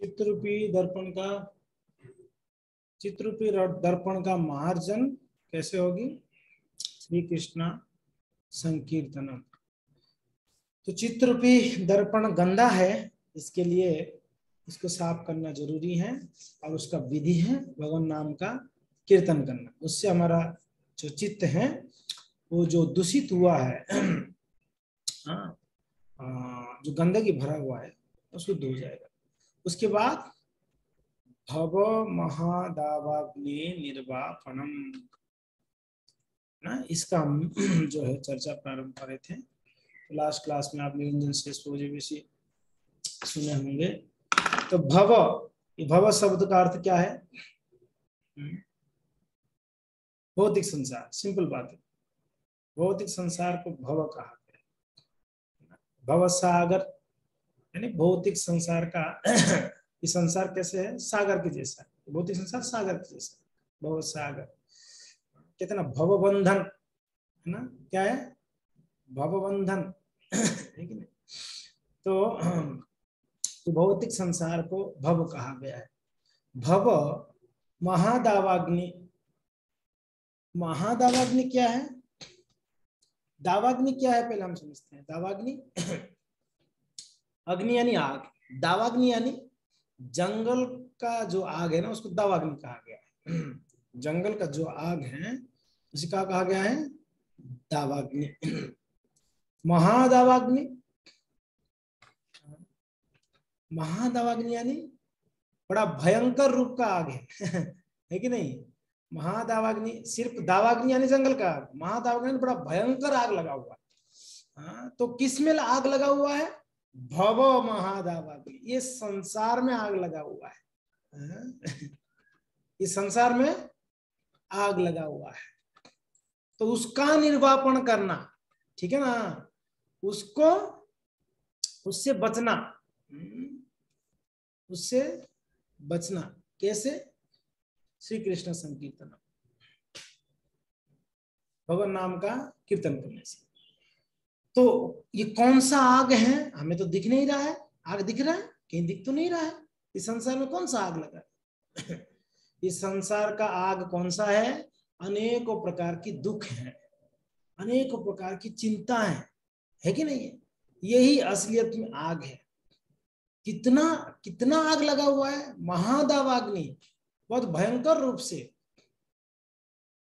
चित्ररूपी दर्पण का मार्जन कैसे होगी? श्री कृष्ण संकीर्तनम। तो चित्ररूपी दर्पण गंदा है, इसके लिए इसको साफ करना जरूरी है और उसका विधि है भगवान नाम का कीर्तन करना। उससे हमारा जो चित्त है वो जो दूषित हुआ है हाँ, जो गंदगी भरा हुआ है वो शुद्ध हो जाएगा। उसके बाद भव महादावाग्नि निर्वापणम ना, इसका हम जो है चर्चा प्रारंभ कर रहे थे। तो लास्ट क्लास में आप निरंजन शेष सुने होंगे। तो भव, ये भव शब्द का अर्थ क्या है? भौतिक संसार। सिंपल बात है, भौतिक संसार को भव कहा गया। भव सागर यानी भौतिक संसार का ये संसार कैसे है? सागर के जैसा। भौतिक संसार सागर के जैसा, भव सागर। कहते ना भव बंधन है ना, क्या है? भव बंधन है कि नहीं? तो भौतिक संसार को भव कहा गया है। भव महादावाग्नि। महादावाग्नि क्या है? दावाग्नि क्या है पहले हम समझते हैं। दावाग्नि अग्नि यानी आग, दावाग्नि यानी जंगल का जो आग है ना, उसको दावाग्नि कहा गया है। जंगल का जो आग है उसे क्या कहा गया है? दावाग्नि। महादावाग्नि, महादावाग्नि यानी बड़ा भयंकर रूप का आग है है कि नहीं? महादावाग्नि सिर्फ दावाग्नि यानी जंगल का आग, महादावाग्नि बड़ा भयंकर आग लगा हुआ है। तो किस में आग लगा हुआ है? भव महादावाग्नि, ये संसार में आग लगा हुआ है। इस संसार में आग लगा हुआ है, तो उसका निर्वापन करना, ठीक है ना? उसको, उससे बचना, उससे बचना कैसे? श्री कृष्ण संकीर्तन, भगवान नाम का कीर्तन करने से। तो ये कौन सा आग है? हमें तो दिख नहीं रहा है। आग दिख रहा है? कहीं दिख तो नहीं रहा है। इस संसार में कौन सा आग लगा है? इस संसार का आग कौन सा है? अनेकों प्रकार की दुख है, अनेकों प्रकार की चिंता है कि नहीं है? यही असलियत में आग है। कितना कितना आग लगा हुआ है? महादावाग्नि, बहुत भयंकर रूप से।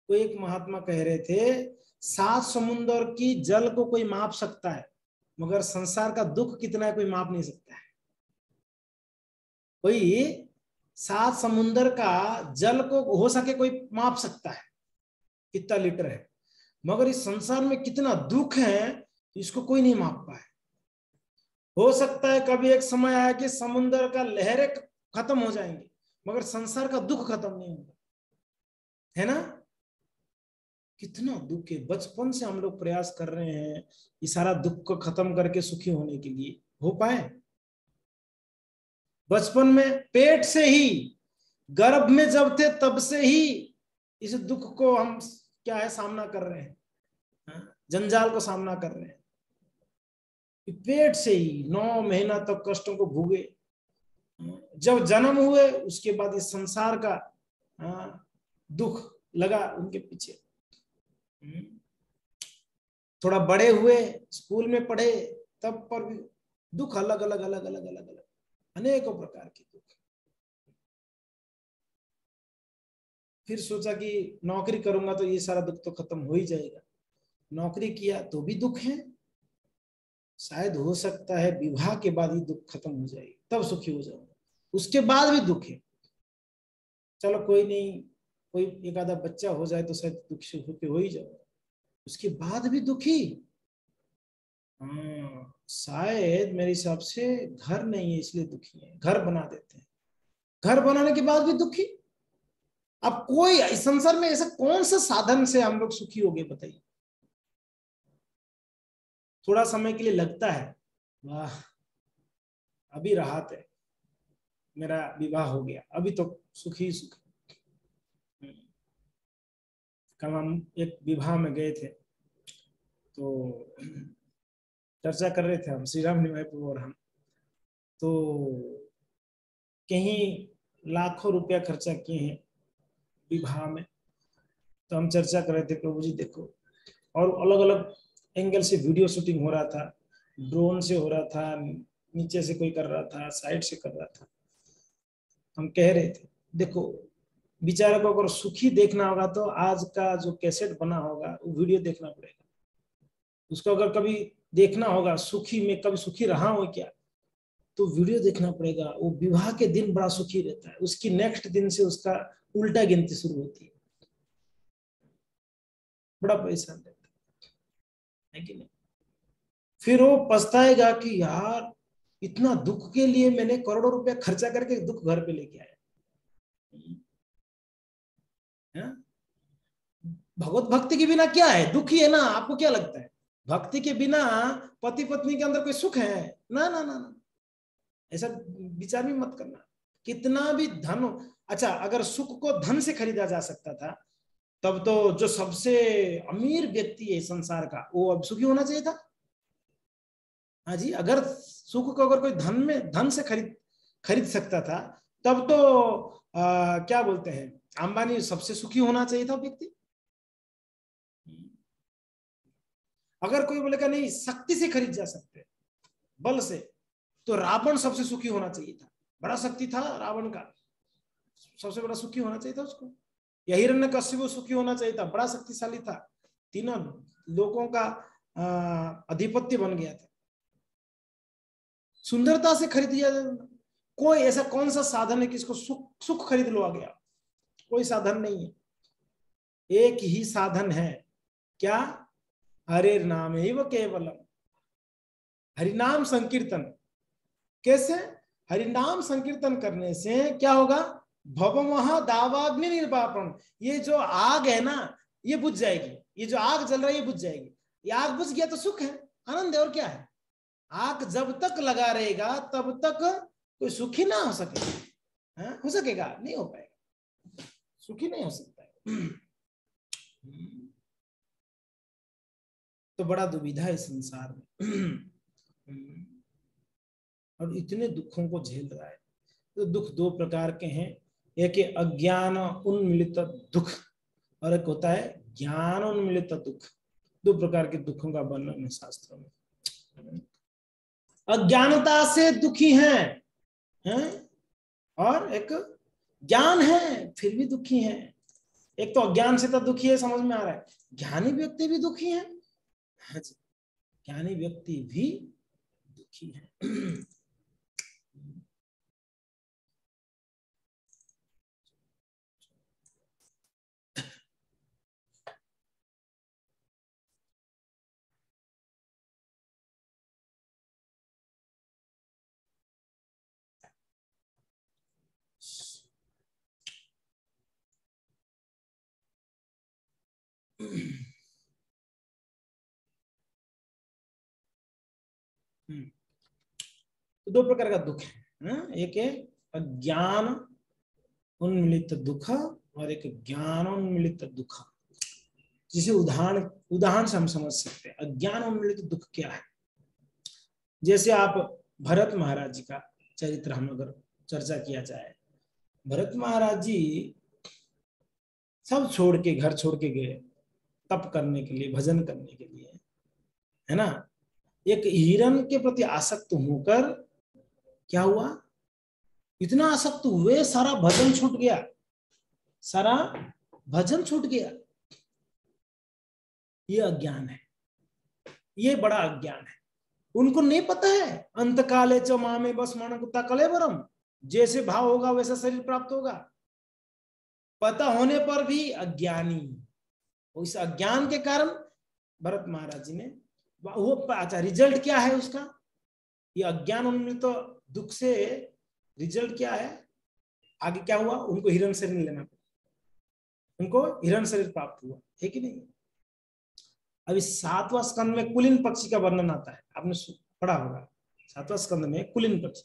कोई एक महात्मा कह रहे थे 7 समुद्र की जल को कोई माप सकता है, मगर संसार का दुख कितना है कोई माप नहीं सकता है। कोई 7 समुद्र का जल को हो सके कोई माप सकता है कितना लीटर है, मगर इस संसार में कितना दुख है इसको कोई नहीं माप पाए। हो सकता है कभी एक समय आया कि समुद्र का लहरें खत्म हो जाएंगे, मगर संसार का दुख खत्म नहीं होगा, है ना? कितना दुख है। बचपन से हम लोग प्रयास कर रहे हैं ये सारा दुख को खत्म करके सुखी होने के लिए, हो पाए? बचपन में पेट से ही, गर्भ में जब थे तब से ही इस दुख को हम क्या है सामना कर रहे हैं, जंजाल को सामना कर रहे हैं। पेट से ही 9 महीना तक कष्टों को भोगे, जब जन्म हुए उसके बाद इस संसार का दुख लगा उनके पीछे। थोड़ा बड़े हुए, स्कूल में पढ़े, तब पर भी दुख अलग अलग अलग अलग अलग अलग अनेकों प्रकार के दुख। फिर सोचा कि नौकरी करूंगा तो ये सारा दुख तो खत्म हो ही जाएगा। नौकरी किया तो भी दुख है। शायद हो सकता है विवाह के बाद ही दुख खत्म हो जाएगी, तब सुखी हो जाऊंगा। उसके बाद भी दुख है। चलो कोई नहीं, कोई एक आधा बच्चा हो जाए तो शायद दुख सुखी हो ही जाएगा। उसके बाद भी दुखी, शायद मेरे हिसाब से घर नहीं है इसलिए दुखी है। घर बना देते हैं, घर बनाने के बाद भी दुखी। अब कोई इस संसार में ऐसा कौन सा साधन से हम लोग सुखी हो गए बताइए? थोड़ा समय के लिए लगता है वाह अभी राहत है, मेरा विवाह हो गया, अभी तो सुखी सुखी। कल हम एक विवाह में गए थे तो चर्चा कर रहे थे हम, श्री राम निवाय और हम। तो कहीं लाखों रुपया खर्चा किए हैं विवाह में। तो हम चर्चा कर रहे थे, प्रभु जी देखो, और अलग अलग एंगल से वीडियो शूटिंग हो रहा था, ड्रोन से हो रहा था, नीचे से कोई कर रहा था, साइड से कर रहा था। हम कह रहे थे देखो, बेचारे को अगर सुखी देखना होगा तो आज का जो कैसेट बना होगा वो वीडियो देखना पड़ेगा। उसको अगर कभी देखना होगा सुखी में, कभी सुखी रहा हो क्या, तो वीडियो देखना पड़ेगा। वो विवाह के दिन बड़ा सुखी रहता है, उसकी नेक्स्ट दिन से उसका उल्टा गिनती शुरू होती है, बड़ा परेशान रहता है कि नहीं। फिर वो पछताएगा कि यार इतना दुख के लिए मैंने करोड़ों रुपया खर्चा करके दुख घर पे लेके आया। भगवत भक्ति के बिना क्या है, दुख ही है ना। आपको क्या लगता है भक्ति के बिना पति पत्नी के अंदर कोई सुख है? ना ना ना ना, ऐसा विचार भी मत करना। कितना भी धन, अच्छा अगर सुख को धन से खरीदा जा सकता था तब तो जो सबसे अमीर व्यक्ति है संसार का वो अब सुखी होना चाहिए था। हाँ जी, अगर सुख को अगर कोई धन से खरीद सकता था तब तो क्या बोलते हैं, अंबानी सबसे सुखी होना चाहिए था व्यक्ति। अगर कोई बोलेगा नहीं शक्ति से खरीद जा सकते, बल से, तो रावण सबसे सुखी होना चाहिए था। बड़ा शक्ति था रावण का, सबसे बड़ा सुखी होना चाहिए था उसको। या हिरण्यकशिपु सुखी होना चाहिए था, बड़ा शक्तिशाली था, तीनों लोगों का अधिपत्य बन गया था। सुंदरता से खरीद लिया जाए, कोई ऐसा कौन सा साधन है कि इसको सुख खरीद लो आ गया? कोई साधन नहीं है। एक ही साधन है, क्या? हरे नाम एव केवलम, हरिनाम संकीर्तन। कैसे? हरिनाम संकीर्तन करने से क्या होगा? भवमहा दावाग्नि निर्वापन, ये जो आग है ना ये बुझ जाएगी, ये जो आग जल रहा है ये बुझ जाएगी। ये आग बुझ गया तो सुख है, आनंद है, और क्या है। आग जब तक लगा रहेगा तब तक कोई सुखी ना हो सकेगा। हो सकेगा? नहीं हो पाएगा, सुखी नहीं हो सकता है। तो बड़ा दुविधा है संसार में, और इतने दुखों को झेल रहा है। तो दुख दो प्रकार के हैं, एक है अज्ञान उन्मिलित दुख और एक होता है ज्ञान उन्मिलित दुख। दो प्रकार के दुखों का वर्णन है शास्त्रों में। अज्ञानता से दुखी हैं, और एक ज्ञान है फिर भी दुखी हैं। एक तो अज्ञान से तो दुखी है, समझ में आ रहा है। ज्ञानी व्यक्ति भी दुखी है, ज्ञानी व्यक्ति भी दुखी है। तो दो प्रकार का दुख है, एक है अज्ञान उन्मिलित दुख और एक ज्ञान उन्मिलित दुख। जिसे उदाहरण से हम समझ सकते हैं अज्ञान उन्मिलित दुख क्या है। जैसे आप भरत महाराज जी का चरित्र हम अगर चर्चा किया जाए, भरत महाराज जी सब छोड़ के, घर छोड़ के गए तप करने के लिए, भजन करने के लिए, है ना। एक हिरण के प्रति आसक्त होकर क्या हुआ, इतना आसक्त हुए सारा भजन छूट गया, सारा भजन छूट गया। ये अज्ञान है, ये बड़ा अज्ञान है। उनको नहीं पता है अंत काले च मामे बस माना कुत्ता कलेवरम, जैसे भाव होगा वैसा शरीर प्राप्त होगा। पता होने पर भी अज्ञानी, उस अज्ञान के कारण भरत महाराज जी ने वो, अच्छा रिजल्ट क्या है उसका, ये अज्ञान उनमें तो दुख से रिजल्ट क्या है, आगे क्या हुआ, उनको हिरण शरीर लेना पड़ा, उनको हिरण शरीर प्राप्त हुआ, है कि नहीं। अभी 7वां स्कंद में कुलीन पक्षी का वर्णन आता है, आपने पढ़ा होगा। 7वां स्कंद में कुलीन पक्षी,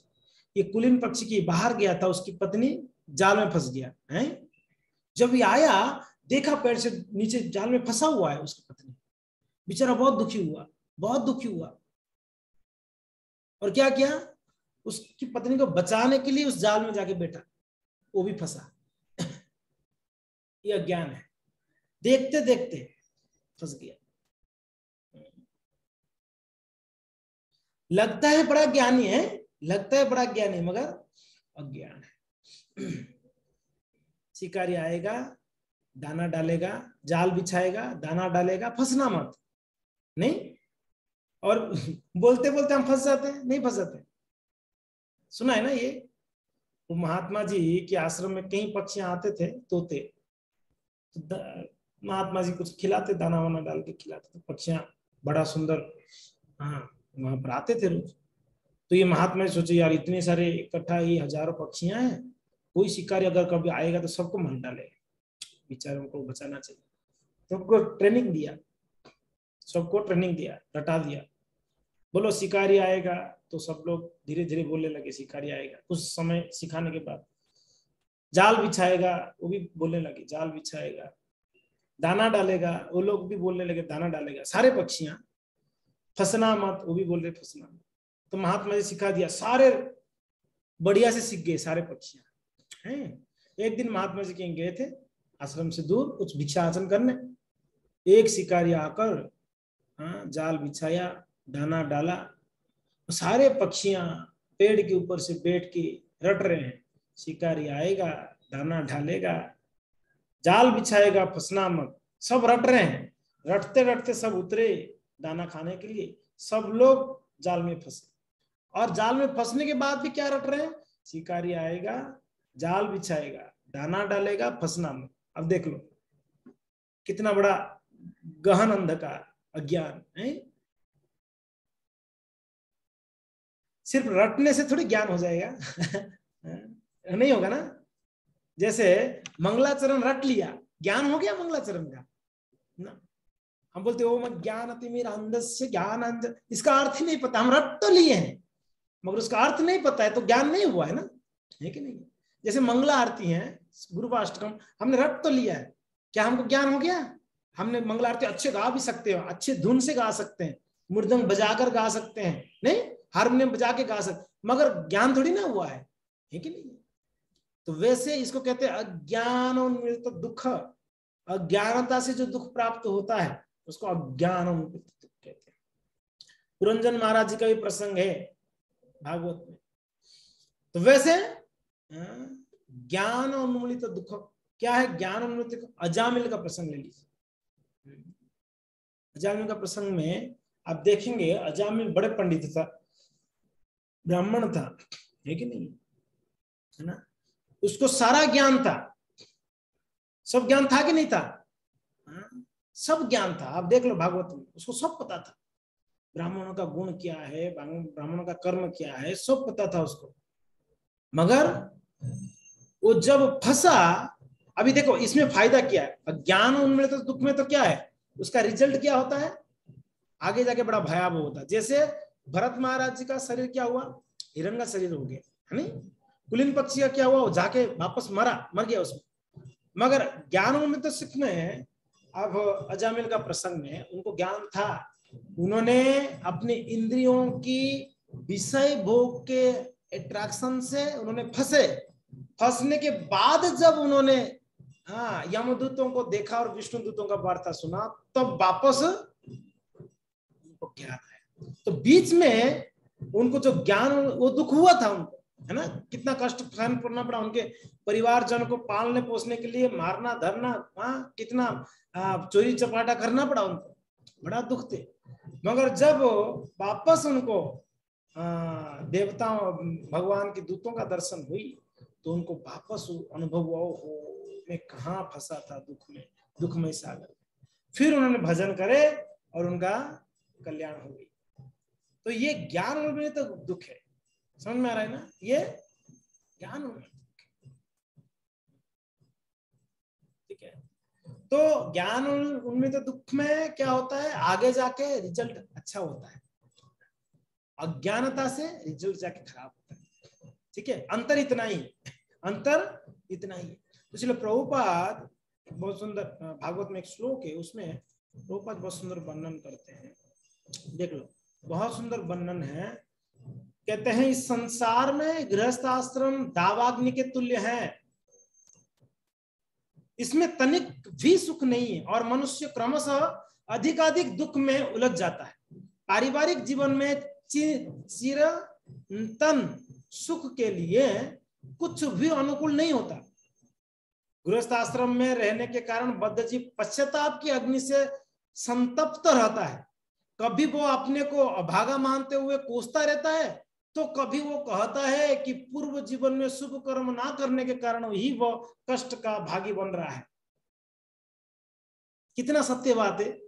ये कुलीन पक्षी की बाहर गया था, उसकी पत्नी जाल में फंस गया है। जब ये आया देखा पैर से नीचे जाल में फंसा हुआ है उसकी पत्नी, बेचारा बहुत दुखी हुआ, बहुत दुखी हुआ। और क्या किया, उसकी पत्नी को बचाने के लिए उस जाल में जाके बैठा, वो भी फंसा। ये अज्ञान है, देखते देखते फंस गया। लगता है बड़ा ज्ञानी है, लगता है बड़ा ज्ञानी, मगर अज्ञान है। शिकारी आएगा, दाना डालेगा, जाल बिछाएगा, दाना डालेगा, फंसना मत, नहीं। और बोलते बोलते हम फंस जाते हैं, नहीं फंस जाते। सुना है ना ये, वो महात्मा जी के आश्रम में कई पक्षियां आते थे, तोते, तो महात्मा जी कुछ खिलाते, दाना वाना डाल के खिलाते, तो पक्षियां बड़ा सुंदर, हाँ, वहां पर आते थे रोज। तो ये महात्मा जी सोचे, यार इतने सारे इकट्ठा, ये हजारों पक्षियां हैं, कोई शिकारी अगर कभी आएगा तो सबको मार डालेगा, बेचारों को बचाना चाहिए। तो सबको ट्रेनिंग दिया, सबको ट्रेनिंग दिया, रटा दिया, बोलो शिकारी आएगा, तो सब लोग धीरे धीरे बोलने लगे शिकारी आएगा। कुछ समय सिखाने के बाद जाल बिछाएगा, वो भी बोलने लगे जाल बिछाएगा, दाना डालेगा, वो लोग भी बोलने लगे दाना डालेगा, सारे पक्षियां, फंसना मत, वो भी बोल रहे फंसना मत। तो महात्मा जी सिखा दिया, सारे बढ़िया से सीख गए सारे पक्षियां हैं। एक दिन महात्मा जी कहीं गए थे आश्रम से दूर कुछ भिक्षाटन करने, एक शिकारी आकर, हाँ, जाल बिछाया, दाना डाला, सारे पक्षियां पेड़ के ऊपर से बैठ के रट रहे हैं, शिकारी आएगा, दाना डालेगा, जाल बिछाएगा, फंसना मत, सब रट रहे हैं। रटते रटते सब उतरे दाना खाने के लिए, सब लोग जाल में फंसे। और जाल में फंसने के बाद भी क्या रट रहे हैं, शिकारी आएगा, जाल बिछाएगा, दाना डालेगा, फंसना मत। अब देख लो कितना बड़ा गहन अंधकार, अज्ञान है। सिर्फ रटने से थोड़ी ज्ञान हो जाएगा। नहीं होगा ना। जैसे मंगलाचरण रट लिया, ज्ञान हो गया मंगलाचरण का ना। हम बोलते हो मैं ज्ञान अति मेरा अंधस्य ज्ञान अंज, इसका अर्थ ही नहीं पता, हम रट तो लिए हैं मगर उसका अर्थ नहीं पता है, तो ज्ञान नहीं हुआ है ना, है कि नहीं। जैसे मंगला आरती है, गुरुवाष्टकम, हमने रट तो लिया है, क्या हमको ज्ञान हो गया। हमने मंगला आरती अच्छे गा भी सकते हो, अच्छे धुन से गा सकते हैं, मृदंग बजाकर गा सकते हैं, नहीं, हारमोनियम बजा के गा सकते, मगर ज्ञान थोड़ी ना हुआ है कि नहीं। तो वैसे इसको कहते हैं अज्ञान उन्मिलित तो दुख, अज्ञानता से जो दुख प्राप्त होता है उसको अज्ञान उन्मिलित दुख कहते हैं। पुरंजन महाराज जी का भी प्रसंग है भागवत में। तो वैसे ज्ञान उन्मूलित दुख क्या है, ज्ञान उन्मूलित, अजामिल का प्रसंग ले लीजिए। अजामिल का प्रसंग में आप देखेंगे, अजामिल बड़े पंडित था, ब्राह्मण था, है कि नहीं, है ना। उसको सारा ज्ञान था, सब ज्ञान था कि नहीं था, सब ज्ञान था। आप देख लो भागवत में, उसको सब पता था, ब्राह्मणों का गुण क्या है, ब्राह्मणों का कर्म क्या है, सब पता था उसको। मगर वो जब फंसा, अभी देखो इसमें फायदा क्या है, अज्ञान उन्मिलित तो दुख में तो क्या है, उसका रिजल्ट क्या होता है, आगे जाके बड़ा भयावह होता है। जैसे भरत महाराज जी का शरीर क्या हुआ, हिरण्य शरीर हो गया, है नहीं। कुलीन पक्षी का क्या हुआ, वो जाके वापस मर गया उसमें। मगर ज्ञान उन्मिलित तो सुख में, अब अजामिल का प्रसंग में उनको ज्ञान था, उन्होंने अपने इंद्रियों की विषय भोग के अट्रैक्शन से उन्होंने फंसने के बाद जब उन्होंने, हाँ, यमदूतों को देखा और विष्णु दूतों का वार्ता सुना, तब तो वापस उनको ज्ञान है। तो बीच में उनको जो ज्ञान, वो दुख हुआ था उनको, है ना, कितना कष्ट सहन करना पड़ा, उनके परिवारजन को पालने पोसने के लिए मारना धरना, हाँ, कितना चोरी चपाटा करना पड़ा उनको, बड़ा दुख थे। मगर जब वापस उनको देवताओं भगवान के दूतों का दर्शन हुई, तो उनको वापस अनुभव हुआ, हो मैं कहाँ फंसा था दुख में, दुखमय सागर। फिर उन्होंने भजन करे और उनका कल्याण हो गई। तो ये ज्ञान में तो दुख है, समझ में आ रहा है ना, ये ज्ञान में, ठीक है। तो ज्ञान उनमें तो दुख में क्या होता है, आगे जाके रिजल्ट अच्छा होता है, अज्ञानता से रिजल्ट जाके खराब होता है, ठीक है। अंतर इतना ही, अंतर इतना ही। तो इसलिए प्रभुपाद बहुत सुंदर, भागवत में एक श्लोक है, उसमें प्रभुपाद बहुत सुंदर वर्णन करते हैं, देख लो, बहुत सुंदर वर्णन है कहते हैं इस संसार में गृहस्थ आश्रम दावाग्नि के तुल्य है, इसमें तनिक भी सुख नहीं है और मनुष्य क्रमशः अधिकाधिक दुख में उलझ जाता है। पारिवारिक जीवन में चिरंतन सुख के लिए कुछ भी अनुकूल नहीं होता। गृहस्थ आश्रम में रहने के कारण बद्धजीव पश्चाताप की अग्नि से संतप्त रहता है। कभी वो अपने को अभागा मानते हुए कोसता रहता है, तो कभी वो कहता है कि पूर्व जीवन में शुभ कर्म ना करने के कारण ही वो कष्ट का भागी बन रहा है। कितना सत्य बात है।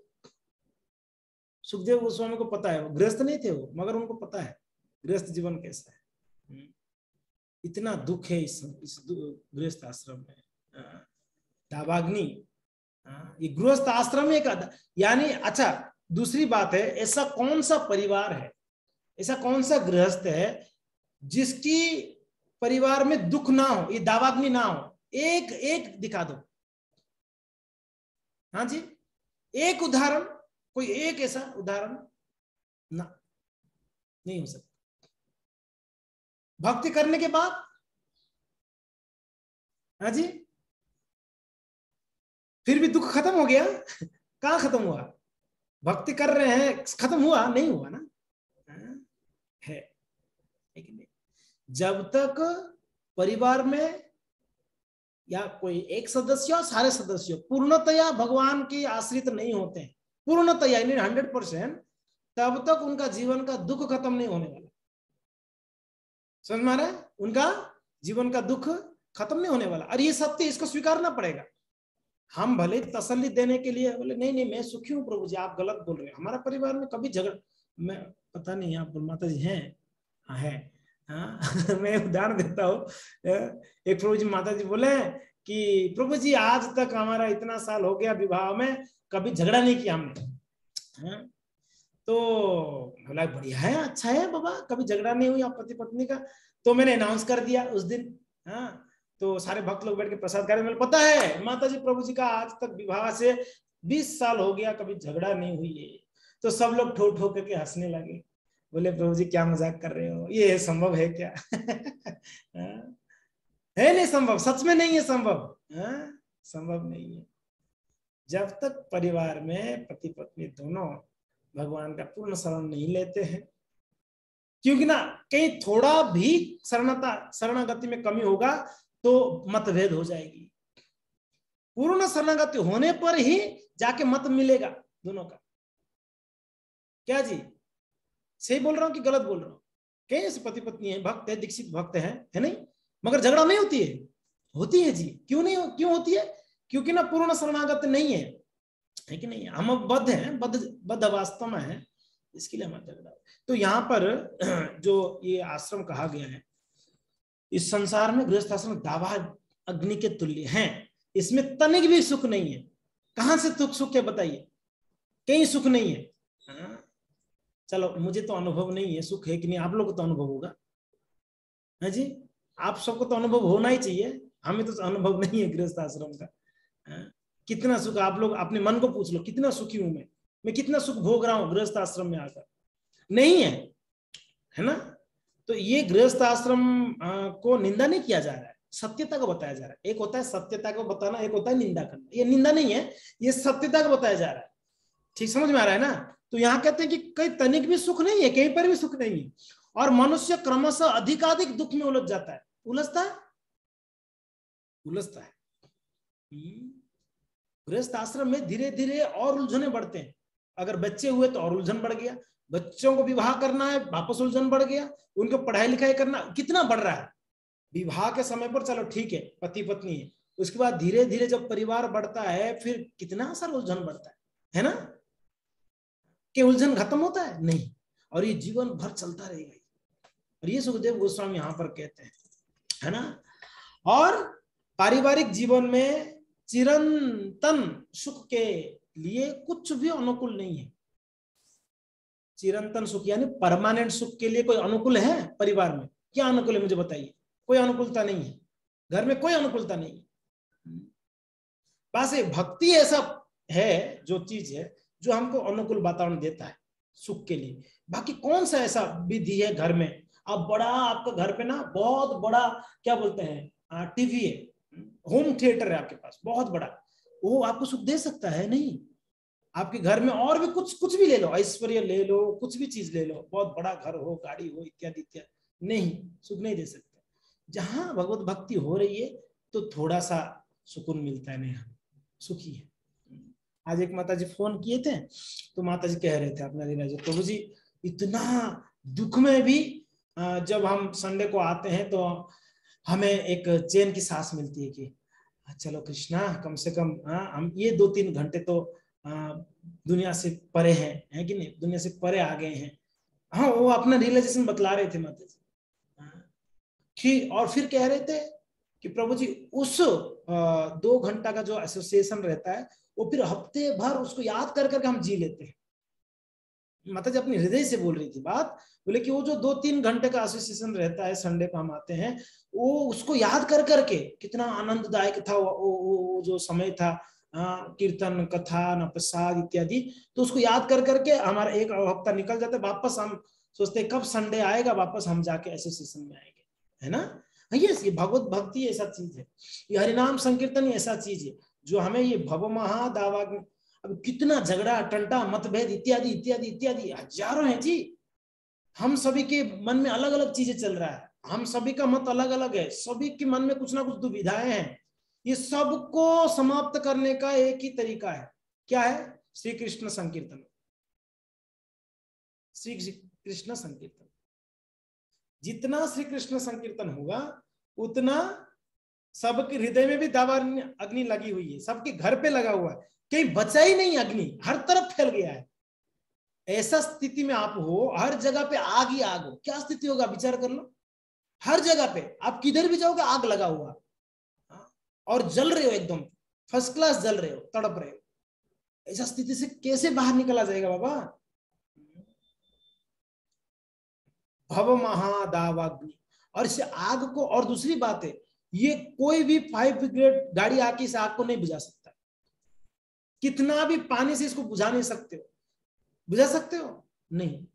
सुखदेव गोस्वामी को पता है, वो गृहस्थ नहीं थे वो, मगर उनको पता है गृहस्थ जीवन कैसा है। इतना दुख है इस गृहस्थ आश्रम में। दावाग्नि, ये गृहस्थ आश्रम एक, यानी अच्छा दूसरी बात है, ऐसा कौन सा परिवार है, ऐसा कौन सा गृहस्थ है जिसकी परिवार में दुख ना हो, ये दावाग्नि ना हो? एक एक दिखा दो। हाँ जी, एक उदाहरण, कोई एक ऐसा उदाहरण ना, नहीं हो सकता। भक्ति करने के बाद, हाँ जी, फिर भी दुख खत्म हो गया? कहां खत्म हुआ? भक्ति कर रहे हैं, खत्म हुआ? नहीं हुआ ना, है। लेकिन जब तक परिवार में या कोई एक सदस्य, सारे सदस्य पूर्णतया भगवान की आश्रित नहीं होते हैं, पूर्णतया 100%, तब तक उनका जीवन का दुख खत्म नहीं होने वाला। समझ में आ रहा है? उनका जीवन का दुख खत्म नहीं होने वाला। और ये सत्य, इसको स्वीकारना पड़ेगा। हम भले तसल्ली देने के लिए बोले नहीं नहीं मैं सुखी हूँ प्रभु जी, आप गलत बोल रहे हैं, हमारा परिवार में कभी झगड़ा, मैं पता नहीं आप माता जी हैं, हाँ है, हाँ मैं उदाहरण देता हूँ। एक प्रभु जी माता जी बोले कि प्रभु जी आज तक हमारा इतना साल हो गया विवाह में, कभी झगड़ा नहीं किया हमने। हाँ? तो बोला बढ़िया है, अच्छा है बाबा, कभी झगड़ा नहीं हुई आप पति पत्नी का। तो मैंने अनाउंस कर दिया उस दिन। हाँ, तो सारे भक्त लोग बैठ के प्रसाद खा रहे, मुझे पता है माता जी प्रभु जी का आज तक विवाह से 20 साल हो गया, कभी झगड़ा नहीं हुई है। तो सब लोग ठो ठो करके हंसने लगे, बोले प्रभु जी क्या मजाक कर रहे हो, ये संभव है क्या? है नहीं संभव, सच में नहीं है संभव, संभव नहीं है। जब तक परिवार में पति पत्नी दोनों भगवान का पूर्ण शरण नहीं लेते हैं, क्योंकि ना कहीं थोड़ा भी शरणागति में कमी होगा तो मतभेद हो जाएगी। पूर्ण शरणागति होने पर ही जाके मत मिलेगा दोनों का। क्या जी, सही बोल रहा हूं कि गलत बोल रहा हूं? कई ऐसे पति पत्नी है, भक्त है, दीक्षित भक्त है नहीं, मगर झगड़ा नहीं होती है? होती है जी। क्यों नहीं क्यों होती है? क्योंकि ना पूर्ण शरणागत नहीं है कि नहीं, हम बद्ध हैं, बद्ध अवस्था में है, इसके लिए हमारा झगड़ा। तो यहाँ पर जो ये आश्रम कहा गया है, इस संसार में गृहस्थ आश्रम दावा अग्नि के तुल्य हैं, इसमें तनिक भी सुख नहीं है। कहां से सुख है बताइए? कहीं सुख नहीं है। चलो मुझे तो अनुभव नहीं है सुख है कि नहीं, आप लोग को तो अनुभव होगा, है जी, आप सबको तो अनुभव होना ही चाहिए, हमें तो अनुभव नहीं है गृहस्थ आश्रम का। कितना सुख, आप लोग अपने मन को पूछ लो, कितना सुखी हूं मैं कितना सुख भोग रहा हूं गृहस्थ आश्रम में आकर? नहीं है ना? तो ये गृहस्थ आश्रम को निंदा नहीं किया जा रहा है, सत्यता को बताया जा रहा है। एक होता है सत्यता को बताना, एक होता है निंदा करना। ये निंदा नहीं है, ये सत्यता को बताया जा रहा है। ठीक समझ में आ रहा है ना? तो यहाँ कहते हैं कि कहीं तनिक भी सुख नहीं है, कहीं पर भी सुख नहीं है, और मनुष्य क्रमशः अधिकाधिक दुख में उलझ जाता है। उलझता है। गृहस्थ आश्रम में धीरे धीरे और उलझने बढ़ते हैं। अगर बच्चे हुए तो और उलझन बढ़ गया, बच्चों को विवाह करना है वापस उलझन बढ़ गया, उनको पढ़ाई लिखाई करना, कितना बढ़ रहा है। विवाह के समय पर चलो ठीक है पति पत्नी है, उसके बाद धीरे धीरे जब परिवार बढ़ता है फिर कितना सारा उलझन बढ़ता है ना? कि उलझन खत्म होता है? नहीं, और ये जीवन भर चलता रहेगा। और ये सुखदेव गोस्वामी यहाँ पर कहते हैं, है ना? और पारिवारिक जीवन में चिरंतन सुख के लिए कुछ भी अनुकूल नहीं है। चिरंतन सुख यानी परमानेंट सुख के लिए कोई अनुकूल है परिवार में? क्या अनुकूल है मुझे बताइए? कोई अनुकूलता नहीं है, घर में कोई अनुकूलता नहीं है। बस भक्ति ऐसा है जो चीज है जो हमको अनुकूल वातावरण देता है सुख के लिए। बाकी कौन सा ऐसा विधि है घर में अब बड़ा आपका घर पे ना बहुत बड़ा क्या बोलते हैं टीवी है, होम थिएटर है आपके पास बहुत बड़ा, वो आपको सुख दे सकता है? नहीं। आपके घर में और भी कुछ भी ले लो, ऐश्वर्य ले लो, कुछ भी चीज ले लो, बहुत बड़ा घर हो, गाड़ी हो, इत्यादि इत्यादि, नहीं, सुख नहीं दे सकते। जहां भगवत भक्ति हो रही है तो थोड़ा सा सुकून मिलता है, नहीं हम सुखी है। आज एक माता जी फोन किए थे तो माता जी कह रहे थे अपना लीला प्रभु जी इतना दुख में भी जब हम संडे को आते हैं तो हमें एक चैन की सांस मिलती है कि चलो कृष्णा कम से कम हम ये 2-3 घंटे तो दुनिया से परे हैं, है कि नहीं, दुनिया से परे आ गए हैं। हाँ, वो अपना रियलाइजेशन बतला रहे थे माता जी कि, और फिर कह रहे थे कि प्रभु जी उस 2 घंटा का जो एसोसिएशन रहता है वो फिर हफ्ते भर उसको याद कर करके हम जी लेते हैं। माता जी अपनी हृदय से बोल रही थी बात, बोले कि वो जो 2-3 घंटे का एसोसिएशन रहता है, संडे को हम आते हैं, वो उसको याद कर करके कितना आनंददायक था वो जो समय था, कीर्तन कथा न प्रसाद इत्यादि, तो उसको याद कर करके हमारा एक हफ्ता निकल जाता है, वापस हम सोचते कब संडे आएगा, वापस हम जाके एसोसिएशन में आएंगे, है ना। यस, ये भगवत भक्ति ऐसा चीज है, ये हरिनाम संकीर्तन ऐसा चीज है जो हमें ये भव महादावा, अब कितना झगड़ा टंटा मतभेद इत्यादि इत्यादि इत्यादि हजारों हैं जी, हम सभी के मन में अलग अलग चीजें चल रहा है, हम सभी का मत अलग अलग है, सभी के मन में कुछ ना कुछ दुविधाएं हैं, ये सबको समाप्त करने का एक ही तरीका है, क्या है? श्री कृष्ण संकीर्तन। श्री कृष्ण संकीर्तन, जितना श्री कृष्ण संकीर्तन होगा उतना सबके हृदय में भी दावा अग्नि लगी हुई है, सबके घर पे लगा हुआ है, कहीं बचा ही नहीं, अग्नि हर तरफ फैल गया है। ऐसा स्थिति में आप हो, हर जगह पे आग ही आग हो, क्या स्थिति होगा विचार कर लो। हर जगह पे आप किधर भी जाओगे आग लगा हुआ और जल रहे हो, एकदम फर्स्ट क्लास जल रहे हो, तड़प रहे हो, ऐसा स्थिति से कैसे बाहर निकला जाएगा बाबा? भव महादावाग्नि, और इस आग को, और दूसरी बात है ये कोई भी 5 ब्रिगेड गाड़ी आके इस आग को नहीं बुझा सकता, कितना भी पानी से इसको बुझा नहीं सकते हो, बुझा सकते हो? नहीं,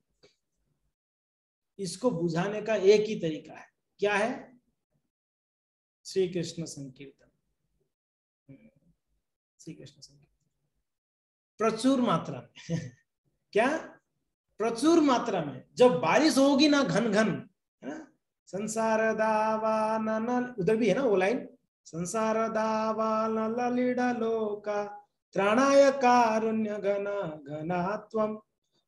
इसको बुझाने का एक ही तरीका है, क्या है? श्री कृष्ण संकीर्तन। श्री कृष्ण संकीर्तन प्रचुर मात्रा में क्या? प्रचुर मात्रा में, जब बारिश होगी ना घन घन, है ना, संसार दावा नल, उधर भी है ना वो लाइन, संसार दावा नलिड़ा लोका त्राणाय कारुण्य घन घनात्वम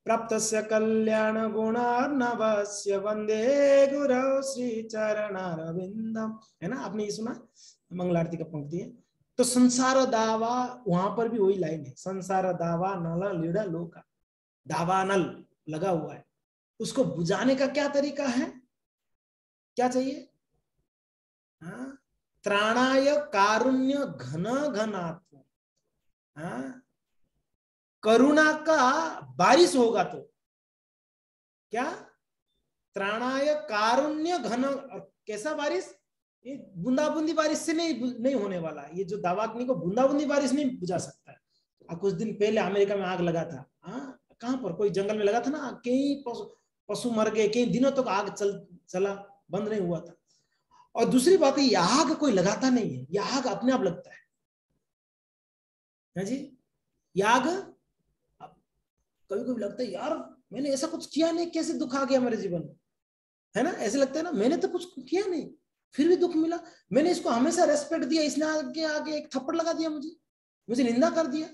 प्राप्तस्य कल्याण गुणार्णवस्य वंदे गुरौ श्री चरणारविंदम, है ना, आपने ये सुना मंगल आरती का पंक्ति है। तो संसार दावा, वहां पर भी वही लाइन है, संसार दावा नल लीड़ा लोका, दावा नल लगा हुआ है, उसको बुझाने का क्या तरीका है? क्या चाहिए? त्राणाय कारुण्य घन घनात्म, करुणा का बारिश होगा तो क्या? त्राणाय कारुण्य घन, कैसा बारिश? ये बूंदाबूंदी बारिश से नहीं होने वाला, ये जो दावाग्नि को बूंदाबूंदी बारिश नहीं बुझा सकता है। कुछ दिन पहले अमेरिका में आग लगा था, कहां पर, कोई जंगल में लगा था ना, कई पशु मर गए, कई दिनों तक आग चला, बंद नहीं हुआ था। और दूसरी बात है, यह आग कोई लगाता नहीं है, यह आग अपने आप लगता है जी। यह आग कभी कभी लगता है यार मैंने ऐसा कुछ किया नहीं, कैसे दुख आ गया मेरे जीवन में, है ना, ऐसे लगता है ना, मैंने तो कुछ किया नहीं फिर भी दुख मिला, मैंने इसको हमेशा रेस्पेक्ट दिया, इसने आगे आगे एक थप्पड़ लगा दिया, मुझे निंदा कर दिया,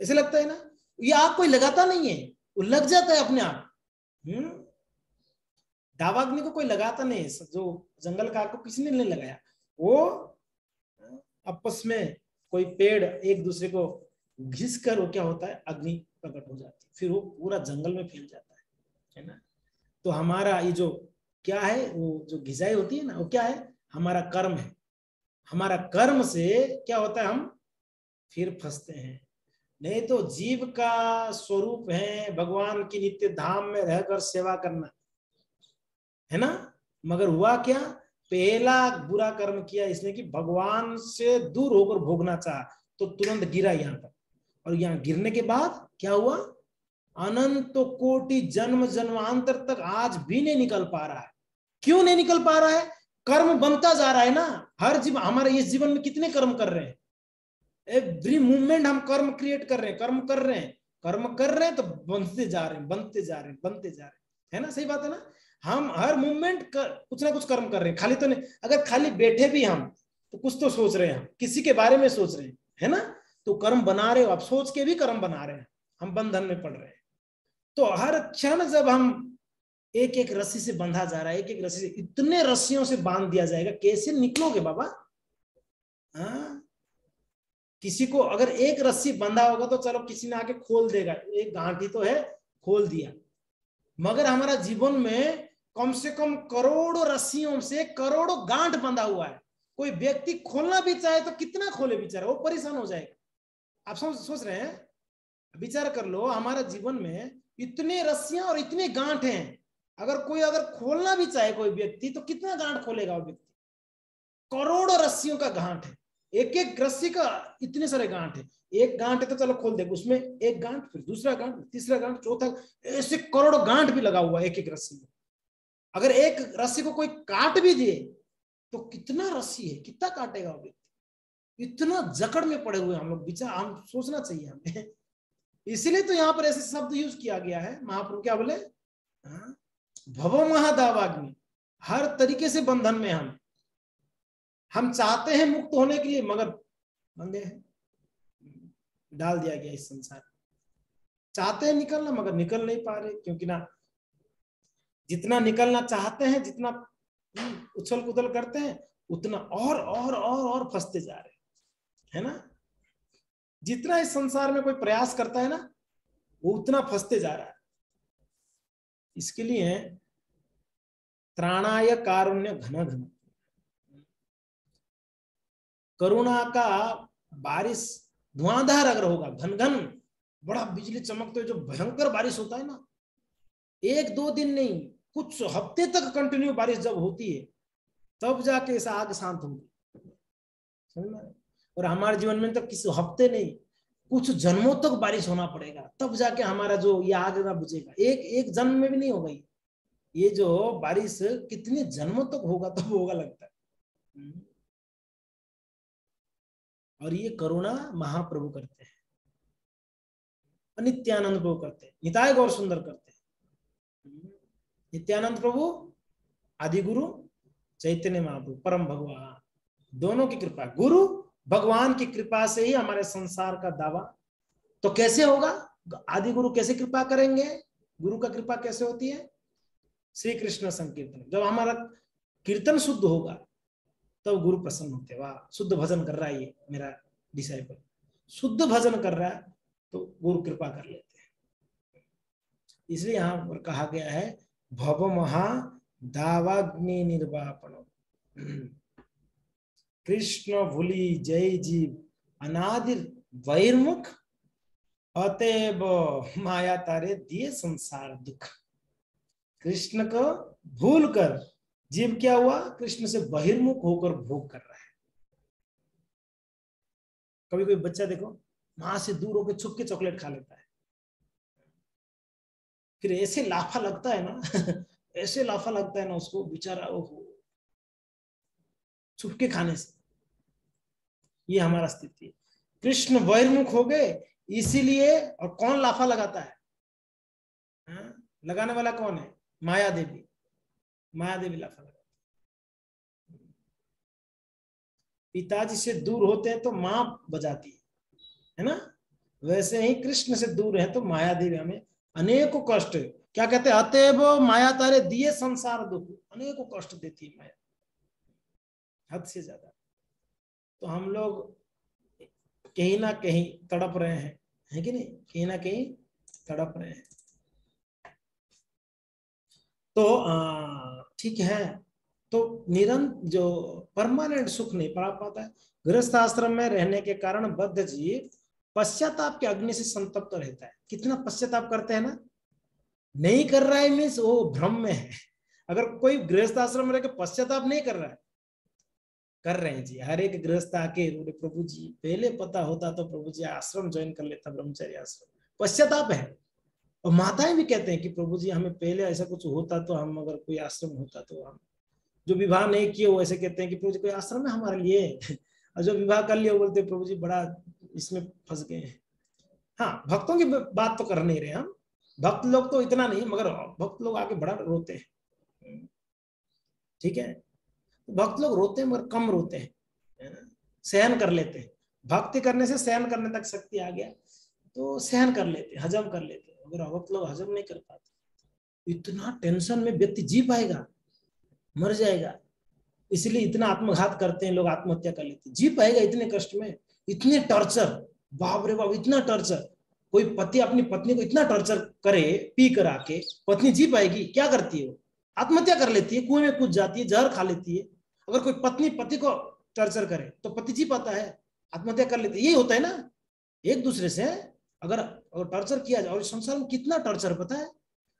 ऐसे लगता है ना। ये आग कोई लगाता नहीं है, वो लग जाता है अपने आप। दावाग्नि को कोई लगाता नहीं है, जो जंगल का आग को किसी ने नहीं लगाया, वो आपस में कोई पेड़ एक दूसरे को घिस कर वो क्या होता है, अग्नि प्रकट हो जाती है, फिर वो पूरा जंगल में फैल जाता है ना। तो हमारा ये जो क्या है, वो जो घिसाई होती है ना, वो क्या है, हमारा कर्म है, हमारा कर्म से क्या होता है, हम फिर फंसते हैं। नहीं तो जीव का स्वरूप है भगवान की नित्य धाम में रहकर सेवा करना, है ना। मगर हुआ क्या, पहला बुरा कर्म किया इसने कि भगवान से दूर होकर भोगना चाहा, तो तुरंत गिरा यहाँ पर, और यहाँ गिरने के बाद क्या हुआ, अनंत कोटि जन्म जन्मांतर तक आज भी नहीं निकल पा रहा है, क्यों नहीं निकल पा रहा है? कर्म बनता जा रहा है ना। हर जीवन, हमारे इस जीवन में कितने कर्म कर रहे हैं? एवरी मूवमेंट हम कर्म क्रिएट कर रहे हैं, कर्म कर रहे हैं, कर्म कर रहे हैं, तो बनते जा रहे हैं, बनते जा रहे हैं, बनते जा रहे हैं, है ना? सही बात है ना? हम हर मूवमेंट कुछ ना कुछ कर्म कर रहे हैं, खाली तो नहीं। अगर खाली बैठे भी हम तो कुछ तो सोच रहे हैं, हम किसी के बारे में सोच रहे हैं, है ना? तो कर्म बना रहे हो आप, सोच के भी कर्म बना रहे हैं, हम बंधन में पड़ रहे हैं। तो हर क्षण जब हम एक एक रस्सी से बंधा जा रहा है, एक एक रस्सी से, इतने रस्सियों से बांध दिया जाएगा, कैसे निकलोगे बाबा? हाँ, किसी को अगर एक रस्सी बंधा होगा तो चलो किसी ने आके खोल देगा, एक गांठ ही तो है, खोल दिया। मगर हमारा जीवन में कम से कम करोड़ों रस्सियों से करोड़ों गांठ बंधा हुआ है। कोई व्यक्ति खोलना भी चाहे तो कितना खोले बेचारा, वो परेशान हो जाएगा। आप सोच रहे हैं? विचार कर लो, हमारा जीवन में इतने रस्सियां और इतने गांठ हैं। अगर खोलना भी चाहे कोई व्यक्ति तो कितना गांठ खोलेगा वो व्यक्ति? करोड़ों रस्सियों का गांठ है, एक एक रस्सी का इतने सारे गांठ है। एक गांठ है तो चलो खोल दे, उसमें एक गांठ, फिर दूसरा गांठ, तीसरा गांठ, चौथा, ऐसे करोड़ों गांठ भी लगा हुआ है एक एक रस्सी में। अगर एक रस्सी को कोई काट भी दिए तो कितना रस्सी है, कितना काटेगा वो व्यक्ति? इतना जकड़ में पड़े हुए हम लोग, विचार हम सोचना चाहिए हमें। इसीलिए तो यहाँ पर ऐसे शब्द यूज किया गया है। महाप्रभु क्या बोले? भवो महादावाग्नि, हर तरीके से बंधन में हम चाहते हैं मुक्त होने के लिए, मगर बंधे हैं, डाल दिया गया इस संसार। चाहते हैं निकलना मगर निकल नहीं पा रहे, क्योंकि ना जितना निकलना चाहते हैं, जितना उछल कूदल करते हैं, उतना और फंसते जा रहे हैं, है ना? जितना इस संसार में कोई प्रयास करता है ना, वो उतना फंसते जा रहा है। इसके लिए त्राणाय कारुण्य घन घन, करुणा का बारिश धुआंधार अगर होगा, घन घन, बड़ा बिजली चमकते हुए जो भयंकर बारिश होता है ना, एक दो दिन नहीं, कुछ हफ्ते तक कंटिन्यू बारिश जब होती है, तब जाके ऐसा आग शांत होगी, समझ? और हमारे जीवन में तो किसी हफ्ते नहीं, कुछ जन्मों तक बारिश होना पड़ेगा, तब जाके हमारा जो ये आग ना बुझेगा। एक जन्म में भी नहीं होगा ये जो बारिश, कितने जन्मों तक होगा तब होगा, लगता है। और ये करुणा महाप्रभु करते हैं, नित्यानंद प्रभु करते हैं, निताय गौर सुंदर करते हैं। नित्यानंद प्रभु, आदि गुरु चैतन्य महाप्रभु, परम भगवान, दोनों की कृपा, गुरु भगवान की कृपा से ही हमारे संसार का दावा। तो कैसे होगा? आदि गुरु कैसे कृपा करेंगे? गुरु का कृपा कैसे होती है? श्री कृष्ण संकीर्तन, जब हमारा कीर्तन शुद्ध होगा तब गुरु प्रसन्न होते। वाह, शुद्ध भजन कर रहा है ये मेरा डिसाइपल, शुद्ध भजन कर रहा है, तो गुरु कृपा कर लेते हैं। इसलिए यहां पर कहा गया है भव महा दावाग्नि निर्वापन, कृष्ण भूली जय जीव अनादिर वैर्मुख, अतएव माया तारे दिए संसार दुख। कृष्ण को भूल कर जीव क्या हुआ? कृष्ण से बहिर्मुख होकर भोग कर रहा है। कभी कोई बच्चा देखो, मां से दूर होकर छुप के चॉकलेट खा लेता है, फिर ऐसे लाफा लगता है ना ऐसे लाफा लगता है ना उसको, बेचारा, ओहो, छुप के खाने से। ये हमारा स्थिति है। कृष्ण वैर्मुख हो गए, इसीलिए। और कौन लाफा लगाता है? लगाने वाला कौन है? माया देवी। माया देवी लाफा लगाती है। पिताजी से दूर होते हैं तो मां बजाती है ना? वैसे ही कृष्ण से दूर है तो माया देवी हमें अनेकों कष्ट, क्या कहते हैं, अतएव माया तारे दिए संसार दुख, अनेकों कष्ट देती है माया, हद से ज्यादा। तो हम लोग कहीं ना कहीं तड़प रहे हैं, है कि नहीं? कहीं ना कहीं तड़प रहे हैं। तो ठीक है, तो निरंतर जो परमानेंट सुख नहीं पा पाता है। गृहस्थ आश्रम में रहने के कारण बद्ध जीव पश्चाताप के अग्नि से संतप्त रहता है। कितना पश्चाताप करते हैं ना? नहीं कर रहा है मीन्स वो भ्रम में है। अगर कोई गृहस्थ आश्रम में रहकर पश्चाताप नहीं कर रहा है, कर रहे हैं जी। हर एक गृहस्थ आके बोले प्रभु जी पहले पता होता तो प्रभु जी आश्रम ज्वाइन कर लेता, ब्रह्मचर्य आश्रम। पश्चाताप है। और माताएं भी कहते हैं कि प्रभु जी हमें पहले ऐसा कुछ होता तो हम, अगर कोई आश्रम होता तो हम जो विवाह नहीं किए वो ऐसे कहते हैं कि प्रभु जी कोई आश्रम है हमारे लिए, और जो विवाह कर लिया वो बोलते प्रभु जी बड़ा इसमें फंस गए हैं। हाँ, भक्तों की बात तो कर नहीं रहे हम, भक्त लोग तो इतना नहीं, मगर भक्त लोग आके बड़ा रोते हैं, ठीक है। भक्त लोग रोते हैं मगर कम रोते हैं, सहन कर लेते हैं। भक्ति करने से सहन करने तक शक्ति आ गया तो सहन कर लेते हैं, हजम कर लेते हैं। अगर भक्त लोग हजम नहीं कर पाते, इतना टेंशन में व्यक्ति जी पाएगा, मर जाएगा। इसलिए इतना आत्मघात करते हैं लोग, आत्महत्या कर लेते हैं। जी पाएगा इतने कष्ट में, इतने टॉर्चर, बाप रे बाप, इतना टॉर्चर। कोई पति अपनी पत्नी को इतना टॉर्चर करे पी कर आके, पत्नी जी पाएगी? क्या करती है वो? आत्महत्या कर लेती है, कुएं में कूद जाती है, जहर खा लेती है। अगर कोई पत्नी पति को टॉर्चर करे तो पति जी पाता है? आत्महत्या कर लेती है। यही होता है ना एक दूसरे से। अगर टॉर्चर किया जाए, और संसार में कितना टॉर्चर पता है,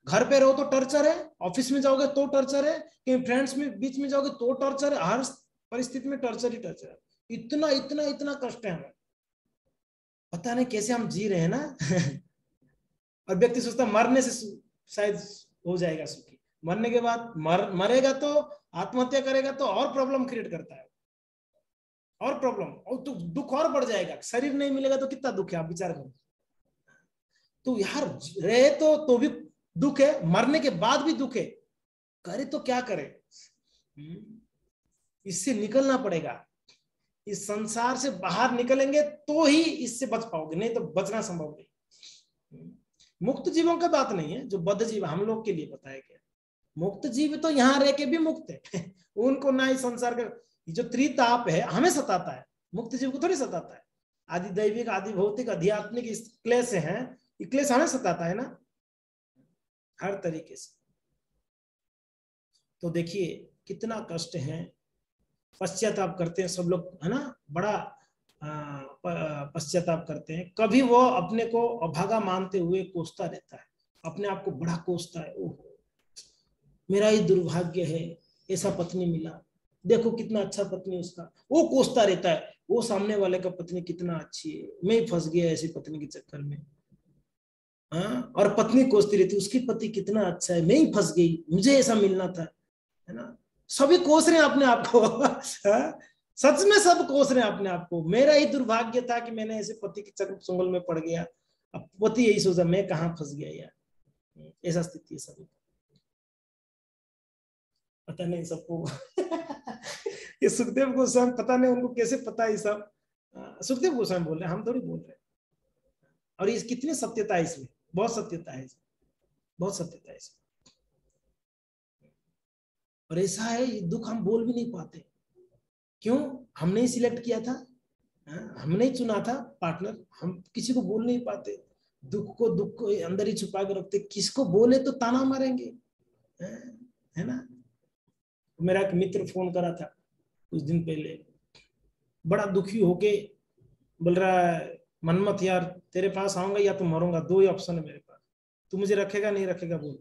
घर पे रहो तो टॉर्चर है, ऑफिस में जाओगे तो टॉर्चर है, कहीं फ्रेंड्स में बीच में जाओगे तो टॉर्चर है, हर परिस्थिति में टॉर्चर ही टॉर्चर है। इतना इतना इतना कष्ट है हमें, पता नहीं कैसे हम जी रहे हैं ना। और व्यक्ति सोचता मरने से शायद हो जाएगा सुखी, मरने के बाद मरेगा तो आत्महत्या करेगा तो और प्रॉब्लम क्रिएट करता है, और प्रॉब्लम, और तो दुख और बढ़ जाएगा। शरीर नहीं मिलेगा तो कितना दुख है, आप विचार करो। तो यार रहे तो भी दुख है, मरने के बाद भी दुख है, करे तो क्या करे? इससे निकलना पड़ेगा। इस संसार से बाहर निकलेंगे तो ही इससे बच पाओगे, नहीं तो बचना संभव नहीं। मुक्त जीवों का बात नहीं है, जो बद्ध जीव हम लोग के लिए बताया गया। मुक्त जीव तो यहाँ रह के भी मुक्त है। उनको ना ही संसार का जो त्रिताप है हमें सताता है, मुक्त जीव को थोड़ी सताता है। आदि दैविक, आदि भौतिक, आध्यात्मिक क्लेश है, ये क्लेश हमें सताता है ना, हर तरीके से। तो देखिए कितना कष्ट है, पश्चाताप करते हैं सब लोग, है ना, बड़ा पश्चाताप करते हैं। कभी वो अपने को अभागा मानते हुए कोसता रहता है, अपने आप को बड़ा कोसता है, ओह मेरा ही दुर्भाग्य है, ऐसा पत्नी मिला, देखो कितना अच्छा पत्नी उसका, वो कोसता रहता है, वो सामने वाले का पत्नी कितना अच्छी है, मैं ही फंस गया ऐसी पत्नी के चक्कर में। हाँ, और पत्नी कोसती रहती, उसकी पति कितना अच्छा है, मैं ही फंस गई, मुझे ऐसा मिलना था, है ना। सभी कोस रहे हैं अपने आप को। सच में सब कोस रहे हैं अपने आप को, मेरा ही दुर्भाग्य था कि मैंने ऐसे पति के चंगुल में पड़ गया। अब पति यही सोचा मैं कहाँ फंस गया यार, ऐसा स्थिति है सभी। पता नहीं सबको। ये सुखदेव गोस्वामी, पता नहीं उनको कैसे पता है सब। सुखदेव गोस्वामी बोल रहे हैं, हम थोड़ी बोल रहे हैं। और ये कितनी सत्यता है इसमें, बहुत सत्यता है, बहुत सत्यता है इसमें। और ऐसा है ये दुख हम बोल भी नहीं पाते, क्यों? हमने ही सिलेक्ट किया था, हमने ही चुना था पार्टनर, हम किसी को बोल नहीं पाते। दुख को अंदर ही छुपा के रखते, किसको बोले तो ताना मारेंगे, है ना। मेरा एक मित्र फोन करा था कुछ दिन पहले, बड़ा दुखी होके बोल रहा है मनमत यार तेरे पास आऊंगा या तो मरूंगा, दो ही ऑप्शन है मेरे पास, तू मुझे रखेगा नहीं रखेगा बोल।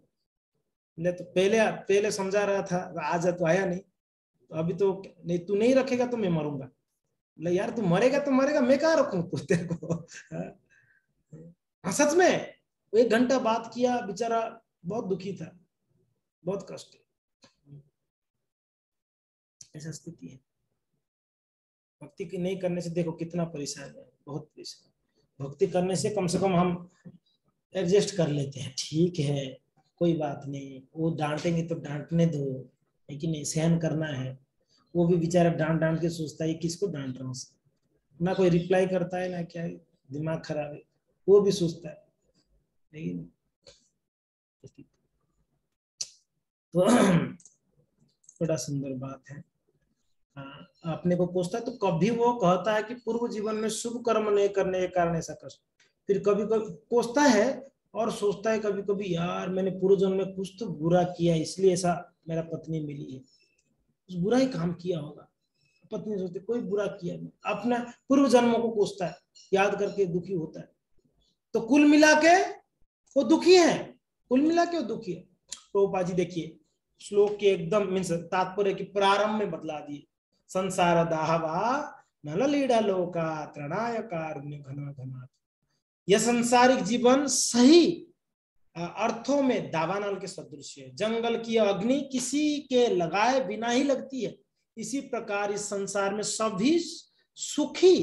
ले तो पहले समझा रहा था, आज तो आया नहीं, तो अभी तो नहीं, तू नहीं रखेगा तो मैं मरूंगा। बोले यार तू मरेगा तो मरेगा, मैं कहाँ रखूं तो तेरे को। हाँ सच में, 1 घंटा बात किया, बेचारा बहुत दुखी था, बहुत कष्ट है, ऐसा स्थिति है। भक्ति की नहीं करने से देखो कितना परेशान है, बहुत परेशान। भक्ति करने से कम हम एडजस्ट कर लेते हैं, ठीक है कोई बात नहीं, वो डांटेंगे तो डांटने दो, लेकिन नहीं, सहन करना है। वो भी बेचारा डांट डांट के सोचता है किसको डांट रहा हूँ, ना कोई रिप्लाई करता है ना क्या है, दिमाग खराब है, वो भी सोचता है। लेकिन तो बड़ा सुंदर बात है। अपने को कोसता है तो कभी वो कहता है कि पूर्व जीवन में शुभ कर्म नहीं करने के कारण ऐसा कष्ट, फिर कभी कभी कोसता है और सोचता है कभी कभी यार मैंने पूर्व जन्म में कुछ तो बुरा किया इसलिए ऐसा मेरा पत्नी मिली है, कुछ बुरा ही काम किया होगा। पत्नी सोचती कोई बुरा किया नहीं, अपना पूर्व जन्मों को कोसता है, याद करके दुखी होता है। तो कुल मिला के वो दुखी है, कुल मिला के वो दुखी है। प्रभुपाद जी देखिए श्लोक के एकदम मीन्स तात्पर्य के प्रारंभ में बतला दिए, संसार दाहवा नललीड़ा लोका त्रणाय कारुण्य घना घना। यह संसारिक जीवन सही अर्थों में दावानल के सदृश है। जंगल की अग्नि किसी के लगाए बिना ही लगती है, इसी प्रकार इस संसार में सभी सुखी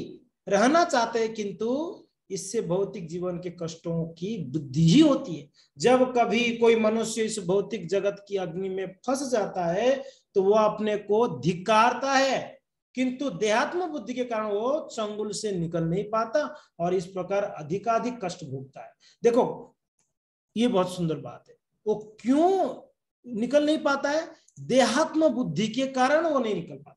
रहना चाहते हैं, किंतु इससे भौतिक जीवन के कष्टों की बुद्धि ही होती है। जब कभी कोई मनुष्य इस भौतिक जगत की अग्नि में फंस जाता है तो वो अपने को धिक्कारता है, किंतु देहात्म बुद्धि के कारण वो चंगुल से निकल नहीं पाता और इस प्रकार अधिकाधिक कष्ट भोगता है। देखो ये बहुत सुंदर बात है। वो क्यों निकल नहीं पाता है? देहात्म बुद्धि के कारण वो नहीं निकल पाता।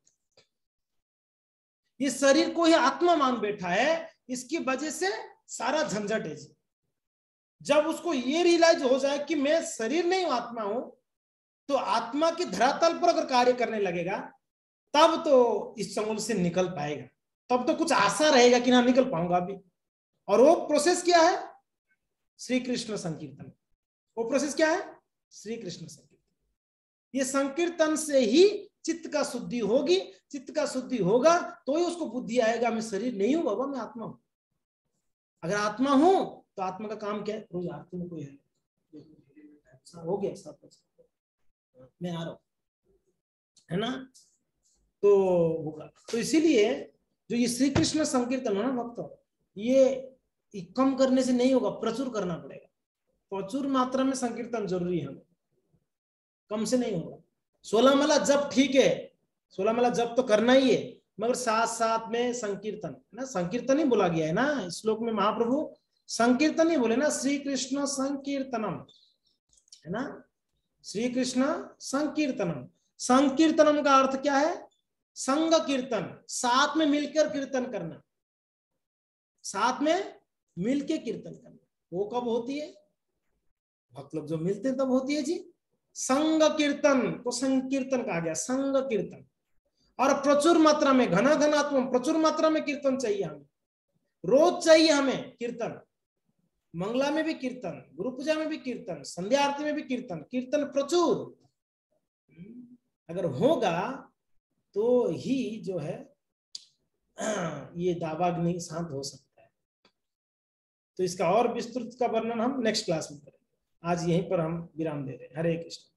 ये शरीर को ही आत्मा मान बैठा है, इसकी वजह से सारा झंझट है जी। जब उसको ये रियलाइज हो जाए कि मैं शरीर नहीं हूं, आत्मा हूं, तो आत्मा की धरातल पर अगर कार्य करने लगेगा तब तो इस चंगुल से निकल पाएगा, तब तो कुछ आशा रहेगा कि ना निकल पाऊंगा अभी। और वो प्रोसेस क्या है? श्री कृष्ण संकीर्तन। वो प्रोसेस क्या है? श्री कृष्ण संकीर्तन। ये संकीर्तन से ही चित्त का शुद्धि होगी। चित्त का शुद्धि होगा तो ही उसको बुद्धि आएगा, मैं शरीर नहीं हूं बाबा, मैं आत्मा हूं। अगर आत्मा हूं तो आत्मा का काम क्या है? रोज आरती में कोई है हो गया सब, मैं आ रहा हूं, है ना? तो होगा। तो इसीलिए जो ये श्री कृष्ण संकीर्तन है ना भक्तों, ये कम करने से नहीं होगा, प्रचुर करना पड़ेगा। प्रचुर मात्रा में संकीर्तन जरूरी है, कम से नहीं होगा। 16 माला जप ठीक है, 16 माला जप तो करना ही है, मगर साथ साथ में संकीर्तन ना, संकीर्तन ही बोला गया है ना श्लोक में, महाप्रभु संकीर्तन ही बोले ना, श्री कृष्ण संकीर्तनम, है ना? श्री कृष्ण संकीर्तनम। संकीर्तनम का अर्थ क्या है? संग कीर्तन, साथ में मिलकर कीर्तन करना, साथ में मिलकर कीर्तन करना। वो कब होती है? भक्त लोग जो मिलते हैं तब होती है जी। संग कीर्तन को संकीर्तन कहा गया, संग कीर्तन। और प्रचुर मात्रा में, घना घनात्म प्रचुर मात्रा में कीर्तन चाहिए हमें, रोज चाहिए हमें कीर्तन। मंगला में भी कीर्तन, गुरु पूजा में भी कीर्तन, संध्या आरती में भी कीर्तन, कीर्तन प्रचुर अगर होगा तो ही जो है ये दावाग्नि शांत हो सकता है। तो इसका और विस्तृत का वर्णन हम नेक्स्ट क्लास में करेंगे। आज यहीं पर हम विराम दे रहे हैं। हरे कृष्ण।